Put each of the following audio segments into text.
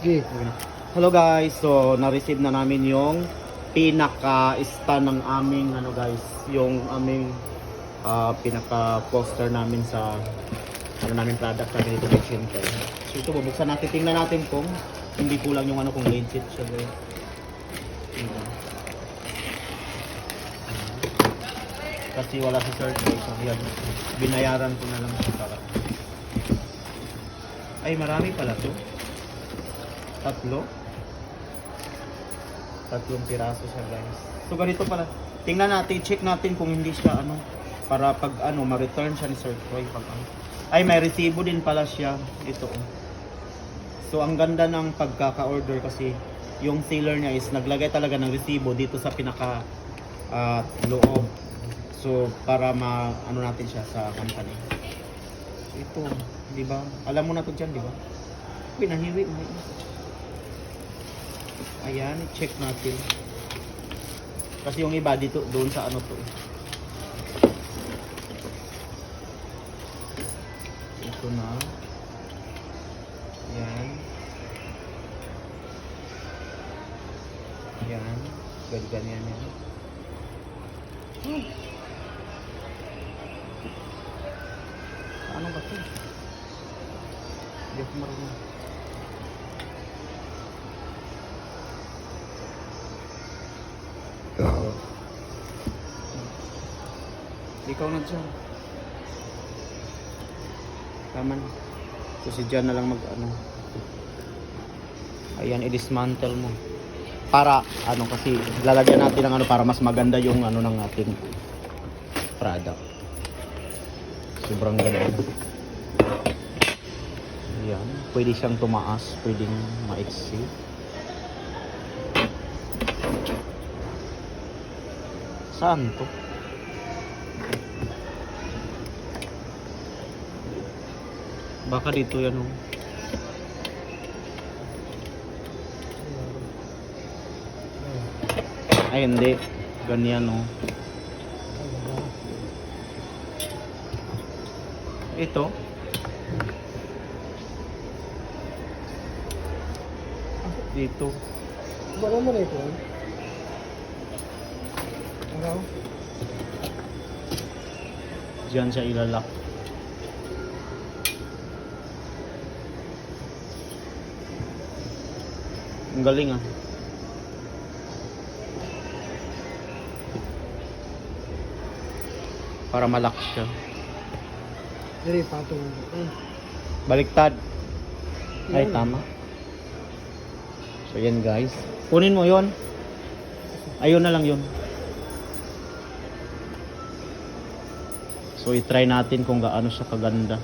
Okay. Hello guys, so na-receive na namin yung pinaka-stand ng aming guys, yung aming pinaka-poster namin sa namin product sa ganito center. So ito, bubuksan natin, tingnan natin kung hindi kulang yung kung legit siya guys. Kasi wala si Sir Troy, so yan, binayaran ko na lang siya para. Ay, marami pala to. Tatlong piraso siya guys. So ganito pala. Tingnan natin, check natin kung hindi siya para pag ma-return siya ni Sir Troy pag Ay, may resibo din pala siya. Ito. So ang ganda ng pagkaka-order kasi yung seller niya is naglagay talaga ng resibo dito sa pinaka loob. So para natin siya sa company. Ito, di ba? Alam mo na to diyan, di ba? Pinahiwi mo. Ayan, check natin. Kasi yung iba dito, doon sa to. Ito na. Ayan. Ayan. Ganyan yan. Ano ba ito? Hindi ako marunong. Ikaw na dyan. Tama na. So si Jan na lang Ayan, i-dismantle mo. Para, kasi lalagyan natin ng para mas maganda yung ng ating product. Sobrang ganda. Ayan. Pwede siyang tumaas. Pwedeng maiksi. Saan to? Baka dito yan Ay hindi. Ganyan Ito. Dito. Bago mo na ito. Ano? Diyan siya ilalak. Ang galing para malak siya. Dili patong. Baliktad. Ay tama. So yan guys. Kunin mo yon. Ayun na lang yun. So i-try natin kung gaano siya kaganda.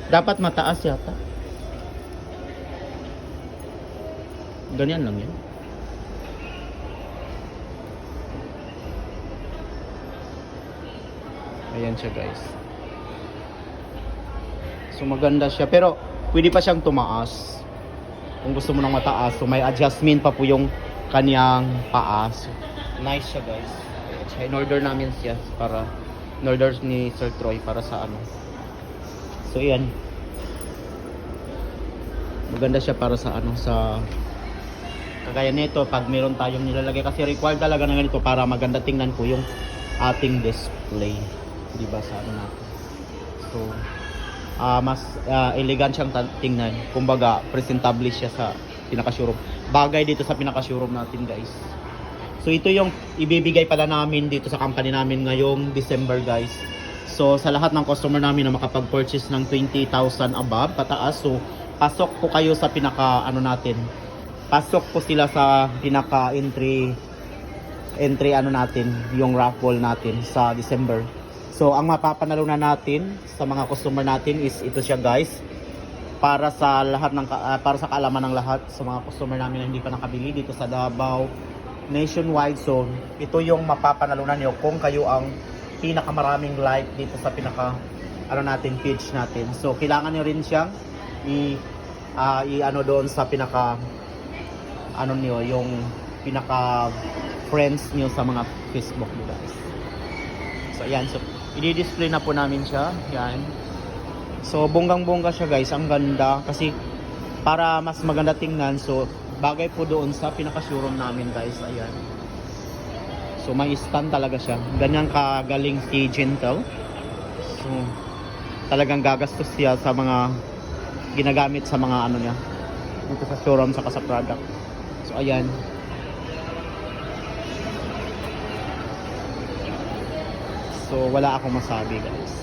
Dapat mataas yata. Ganyan lang yan. Ayan siya guys. So maganda siya. Pero pwede pa siyang tumaas. Kung gusto mo nang mataas. So may adjustment pa po yung kanyang paas. Nice siya guys. In-order namin siya para in-order ni Sir Troy para sa So yan. Maganda siya para sa sa kagaya nito pag meron tayong nilalagay kasi required talaga ng ganito para maganda tingnan po yung ating display. Di ba sa natin. So mas elegant siyang tingnan. Kumbaga presentable siya sa pinaka-showroom. Bagay dito sa pinaka-showroom natin, guys. So ito yung ibibigay pala namin dito sa company namin ngayong December, guys. So sa lahat ng customer namin na makapag-purchase ng 20,000 above pataas, so pasok po kayo sa pinaka natin. Pasok po sila sa pinaka entry natin, yung raffle natin sa December. So ang mapapanalunan natin sa mga customer natin is ito siya guys. Para sa lahat para sa kaalaman ng lahat sa mga customer namin na hindi pa nakabili dito sa Davao nationwide zone, ito yung mapapanalunan niyo kung kayo ang pinakamaraming like dito sa pinaka natin page natin. So kailangan niyo rin siyang doon sa pinaka niyo yung pinaka friends niyo sa mga Facebook niyo guys. So ayan, so I-display na po namin siya. Yan. So, bonggang-bongga siya guys. Ang ganda. Kasi, para mas maganda tingnan. So, bagay po doon sa pinaka-showroom namin guys. Ayan. So, may stand talaga siya. Ganyan kagaling si Gentle. So, talagang gagastos siya sa mga ginagamit sa mga ano niya. Dito sa showroom saka sa product. So, ayan. So, wala akong masabi guys.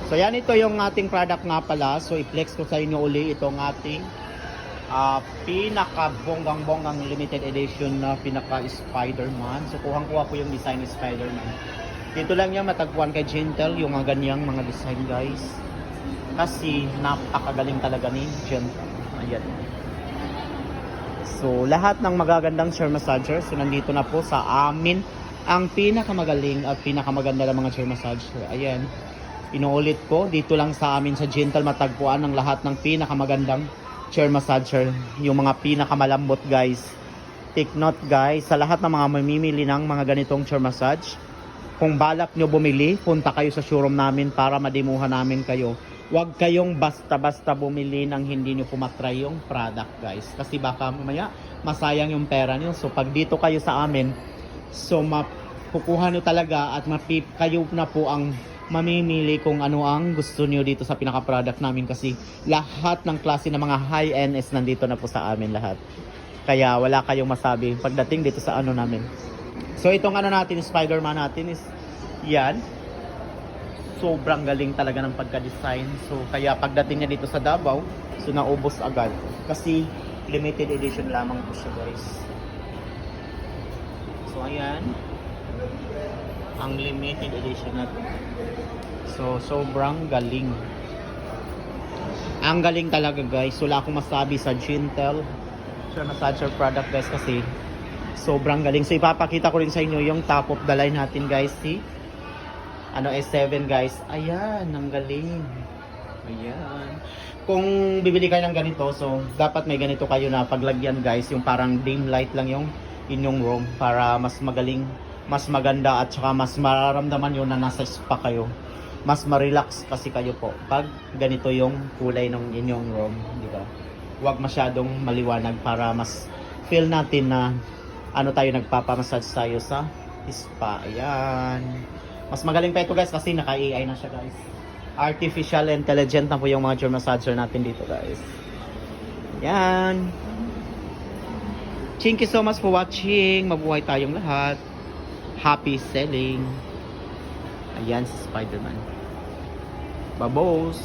So, yan ito yung ating product nga pala. So, i-flex ko sa inyo uli itong ating pinaka-bonggang-bonggang limited edition na pinaka-Spider-Man. So, kuhang-kuha ko yung design ni Spider-Man. Dito lang yan matagpuan kay Gentle yung mga ganyang mga design guys. Kasi napakagaling talaga ni Gentle. Ayan. So, lahat ng magagandang chair massager. So, nandito na po sa amin ang pinakamagaling at pinakamaganda ng mga chair massager. Ayan. Inuulit ko, dito lang sa amin sa Gentle matagpuan ng lahat ng pinakamagandang chair massager. Yung mga pinakamalambot guys. Take note guys, sa lahat ng mga mamimili ng mga ganitong chair massage, kung balak nyo bumili, punta kayo sa showroom namin para madimuhan namin kayo. Huwag kayong basta-basta bumili ng hindi nyo pumatry yung product guys. Kasi baka mamaya masayang yung pera nyo. So pag dito kayo sa amin, so mapukuha nyo talaga at kayo na po ang mamimili kung ano ang gusto nyo dito sa pinaka-product namin. Kasi lahat ng klase ng mga high-end is nandito na po sa amin lahat. Kaya wala kayong masabi pagdating dito sa ano namin. So itong ano natin, Spider-Man natin is yan. Sobrang galing talaga ng pagka-design. So kaya pagdating niya dito sa Davao, so naubos agad. Kasi limited edition lamang po siya guys. So ayan. Ang limited edition natin. So sobrang galing. Ang galing talaga guys. So wala akong masabi sa Gentle chair massager product guys kasi sobrang galing. So ipapakita ko rin sa inyo yung top of the line natin guys. Si S7 guys. Ayan, ang galing. Ayan. Kung bibili kayo ng ganito, so dapat may ganito kayo na paglagyan guys. Yung parang dim light lang yung inyong room para mas magaling, mas maganda at saka mas mararamdaman nyo na nasa spa kayo. Mas ma-relax kasi kayo po pag ganito yung kulay ng inyong room, di ba? Huwag masyadong maliwanag para mas feel natin na ano tayo, nagpapamassage tayo sa spa. Ayan. Mas magaling pa ito guys kasi naka-AI na siya guys. Artificial intelligent na po yung mga chair massager natin dito guys. Ayan. Thank you so much for watching. Mabuhay tayong lahat. Happy selling. Ayan si Spider-Man. Babos.